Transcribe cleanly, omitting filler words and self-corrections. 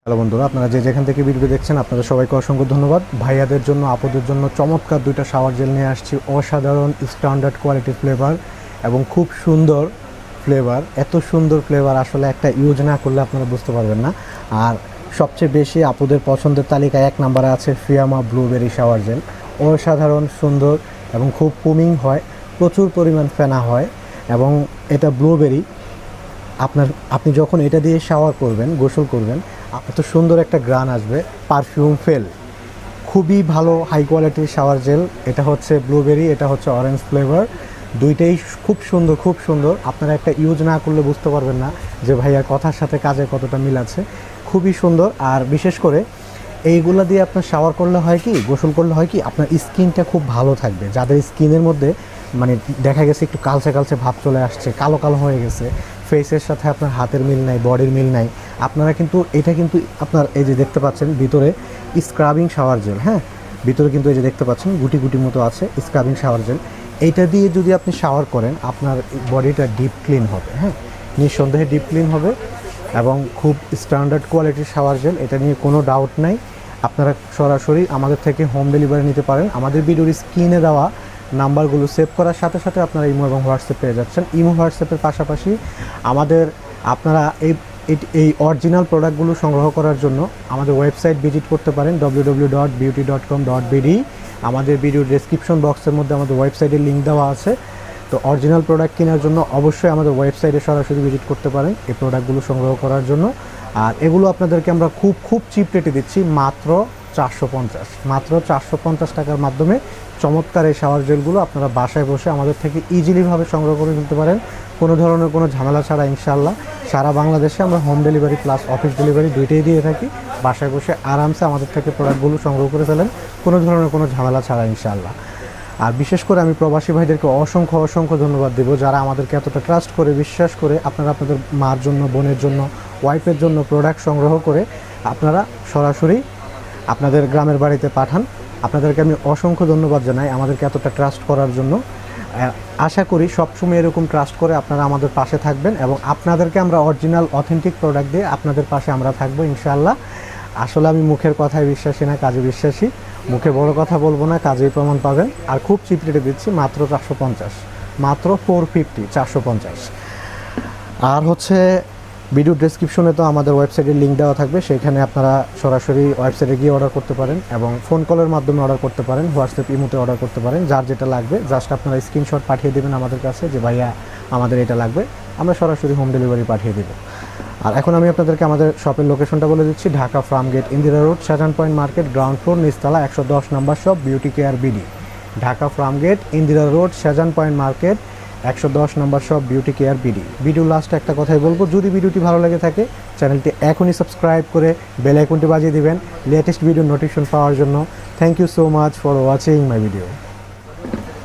Hello বন্ধুরা, আপনারা যে যেখান থেকে ভিডিও দেখছেন আপনাদের সবাইকে অসংখ্য ধন্যবাদ। ভাইয়াদের জন্য আপুদের জন্য চমৎকার দুইটা শাওয়ার জেল নিয়ে আসছি, অসাধারণ স্ট্যান্ডার্ড কোয়ালিটির ফ্লেভার এবং খুব সুন্দর ফ্লেভার। এত সুন্দর ফ্লেভার আসলে একটা ইউজ না করলে আপনারা বুঝতে পারবেন না। আর সবচেয়ে বেশি আপুদের পছন্দের তালিকায় এক নম্বরে আছে ফিয়ামা ব্লুবেরি শাওয়ার জেল। অসাধারণ সুন্দর এবং খুব কুমিং হয়, প্রচুর পরিমাণ ফেনা হয় এবং এটা ব্লুবেরি। আপনি যখন এটা দিয়ে শাওয়ার করবেন, গোসল করবেন, এত সুন্দর একটা গ্রান আসবে, পারফিউম ফেল। খুবই ভালো হাই কোয়ালিটির শাওয়ার জেল। এটা হচ্ছে ব্লুবেরি, এটা হচ্ছে অরেঞ্জ ফ্লেভার। দুইটাই খুব সুন্দর, খুব সুন্দর। আপনারা একটা ইউজ না করলে বুঝতে পারবেন না যে ভাইয়ার কথার সাথে কাজে কতটা মিল আছে। খুবই সুন্দর। আর বিশেষ করে এইগুলো দিয়ে আপনার শাওয়ার করলে হয় কি, গোসল করলে হয় কি, আপনার স্কিনটা খুব ভালো থাকবে। যাদের স্কিনের মধ্যে মানে দেখা গেছে একটু কালচে কালচে ভাব চলে আসছে, কালো কালো হয়ে গেছে, ফেসের সাথে আপনার হাতের মিল নাই, বডির মিল নাই, আপনারা কিন্তু এটা কিন্তু আপনার এই যে দেখতে পাচ্ছেন ভিতরে স্ক্রাবিং শাওয়ার জেল। হ্যাঁ, ভিতরে কিন্তু এই যে দেখতে পাচ্ছেন গুটি গুটি মতো আছে স্ক্রাবিং শাওয়ার জেল। এইটা দিয়ে যদি আপনি শাওয়ার করেন আপনার বডিটা ডিপ ক্লিন হবে। হ্যাঁ, নিঃসন্দেহে ডিপ ক্লিন হবে এবং খুব স্ট্যান্ডার্ড কোয়ালিটির শাওয়ার জেল, এটা নিয়ে কোনো ডাউট নাই। আপনারা সরাসরি আমাদের থেকে হোম ডেলিভারি নিতে পারেন। আমাদের ভিডিওর স্ক্রিনে দেওয়া নাম্বারগুলো সেভ করার সাথে সাথে আপনারা ইমো এবং হোয়াটসঅ্যাপ পেয়ে যাচ্ছেন। ইমো হোয়াটসঅ্যাপের পাশাপাশি আপনারা এই অরিজিনাল প্রোডাক্টগুলো সংগ্রহ করার জন্য আমাদের ওয়েবসাইট ভিজিট করতে পারেন www.beauty.com.bd। আমাদের ভিডিওর ডেসক্রিপশন বক্সের মধ্যে আমাদের ওয়েবসাইটের লিঙ্ক দেওয়া আছে। তো অরিজিনাল প্রোডাক্ট কেনার জন্য অবশ্যই আমাদের ওয়েবসাইটে সরাসরি ভিজিট করতে পারেন এই প্রোডাক্টগুলো সংগ্রহ করার জন্য। আর এগুলো আপনাদেরকে আমরা খুব চিপ রেটে দিচ্ছি, মাত্র 450 টাকার মাধ্যমে চমৎকার এই শাওয়ার জেলগুলো আপনারা বাসায় বসে আমাদের থেকে ইজিলিভাবে সংগ্রহ করে নিতে পারেন, কোনো ধরনের কোনো ঝামেলা ছাড়া। ইনশাআল্লাহ সারা বাংলাদেশে আমরা home delivery plus office delivery দুইটাই দিয়ে থাকি। বাসায় বসে আরামসে আমাদের থেকে প্রোডাক্টগুলো সংগ্রহ করে ফেলেন, কোনো ধরনের কোনো ঝামেলা ছাড়া ইনশাআল্লাহ। আর বিশেষ করে আমি প্রবাসী ভাইদেরকে অসংখ্য ধন্যবাদ দেব, যারা আমাদেরকে এতটা ট্রাস্ট করে, বিশ্বাস করে আপনারা আপনাদের মার জন্য, বোনের জন্য, ওয়াইফের জন্য প্রোডাক্ট সংগ্রহ করে আপনারা সরাসরি আপনাদের গ্রামের বাড়িতে পাঠান। আপনাদেরকে আমি অসংখ্য ধন্যবাদ জানাই আমাদেরকে এতটা ট্রাস্ট করার জন্য। আশা করি সবসময় এরকম ট্রাস্ট করে আপনারা আমাদের পাশে থাকবেন এবং আপনাদেরকে আমরা অরিজিনাল অথেন্টিক প্রোডাক্ট দিয়ে আপনাদের পাশে আমরা থাকবো ইনশাআল্লাহ। আসলে আমি মুখের কথায় বিশ্বাসী না, কাজে বিশ্বাসী। মুখে বড় কথা বলবো না, কাজেই প্রমাণ পাবেন। আর খুব চিপ রেটে দিচ্ছি, মাত্র 450, মাত্র 450, 450। আর হচ্ছে ভিডিও ডেসক্রিপশনে তো আমাদের ওয়েবসাইটের লিঙ্ক দেওয়া থাকবে, সেখানে আপনারা সরাসরি ওয়েবসাইটে গিয়ে অর্ডার করতে পারেন এবং ফোন কলের মাধ্যমে অর্ডার করতে পারেন, হোয়াটসঅ্যাপ ইমোতে অর্ডার করতে পারেন। যার যেটা লাগবে জাস্ট আপনারা স্ক্রিনশট পাঠিয়ে দেবেন আমাদের কাছে যে ভাইয়া আমাদের এটা লাগবে, আমরা সরাসরি হোম ডেলিভারি পাঠিয়ে দেব। আর এখন আমি আপনাদেরকে আমাদের শপের লোকেশনটা বলে দিচ্ছি। Dhaka Farmgate, Indira road, Shahjahan point market, ground floor, নিচতলা, 110 নম্বর shop, beauty care BD. Dhaka Farmgate, Indira road, Shahjahan point market, 110 নম্বর shop, beauty care BD. Video লাস্টে একটা কথাই বলবো, যদি ভিডিওটি ভালো লেগে থাকে চ্যানেলটি এখনই সাবস্ক্রাইব করে বেল আইকনটি বাজিয়ে দিবেন লেটেস্ট ভিডিও নোটিফিকেশন পাওয়ার জন্য। Thank you so much for watching my video.